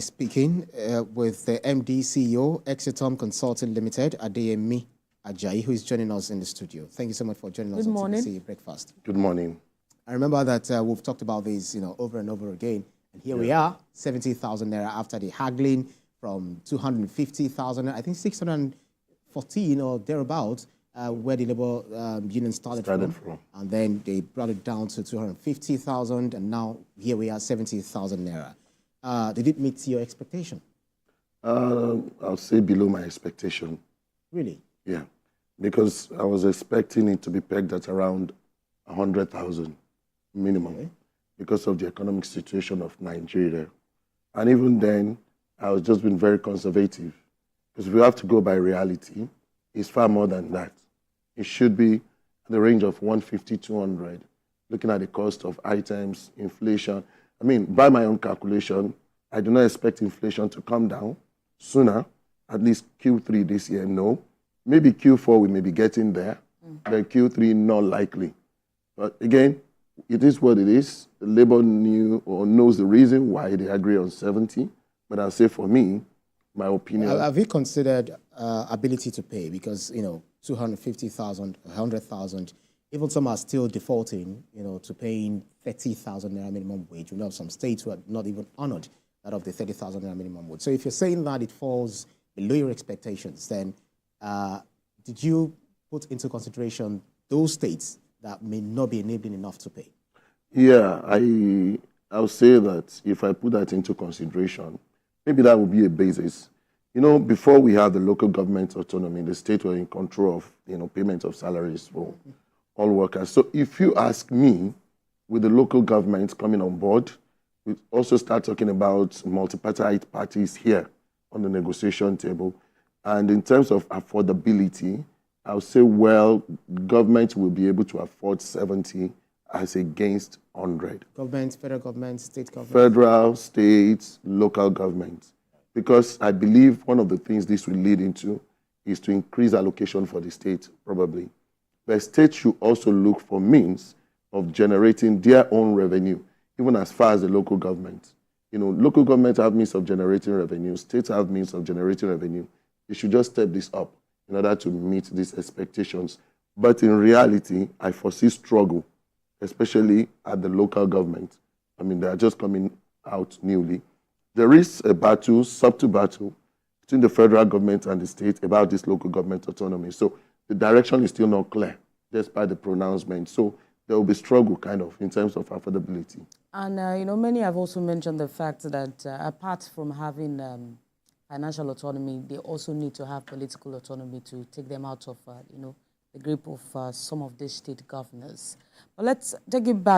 Speaking with the MD CEO, Exitom Consulting Limited, Adeyemi Ajayi, who is joining us in the studio. Thank you so much for joining us on TVC Breakfast. Good morning. I remember that we've talked about this, over and over again, and here we are, 70,000 naira after the haggling from 250,000, I think 614 or thereabouts, where the labor union started from, and then they brought it down to 250,000, and now here we are, 70,000 naira. Did it meet your expectation? I'll say below my expectation. Really? Yeah, because I was expecting it to be pegged at around 100,000 minimum because of the economic situation of Nigeria. And even then, I was just being very conservative because if we have to go by reality, it's far more than that. It should be in the range of 150, 200, looking at the cost of items, inflation. I mean, by my own calculation, I do not expect inflation to come down sooner, at least Q3 this year, no. Maybe Q4 we may be getting there, then Q3 not likely. But again, it is what it is. The Labour knew or knows the reason why they agree on 70. But I'll say for me, my opinion... Have you considered ability to pay? Because, 250,000, 100,000, even some are still defaulting, to paying 30,000 naira minimum wage. We know some states who have not even honored that of the 30,000 naira minimum wage. So if you're saying that it falls below your expectations, then did you put into consideration those states that may not be enabling enough to pay? Yeah, I'll say that if I put that into consideration, maybe that would be a basis. Before we had the local government autonomy, the state were in control of, payment of salaries for all workers. So if you ask me, with the local government coming on board, we also start talking about multi-party parties here on the negotiation table. And in terms of affordability, I'll say, well, government will be able to afford 70 as against 100. Government, federal government, state government? Federal, state, local government. Because I believe one of the things this will lead into is to increase allocation for the state, probably. The state should also look for means of generating their own revenue, even as far as the local government. Local governments have means of generating revenue, states have means of generating revenue. They should just step this up in order to meet these expectations. But in reality, I foresee struggle, especially at the local government. I mean, they are just coming out newly. There is a battle, subtle battle, between the federal government and the state about this local government autonomy. So the direction is still not clear, despite the pronouncement. So there will be struggle, kind of, in terms of affordability. And, many have also mentioned the fact that apart from having financial autonomy, they also need to have political autonomy to take them out of, the grip of some of these state governors. But let's take it back.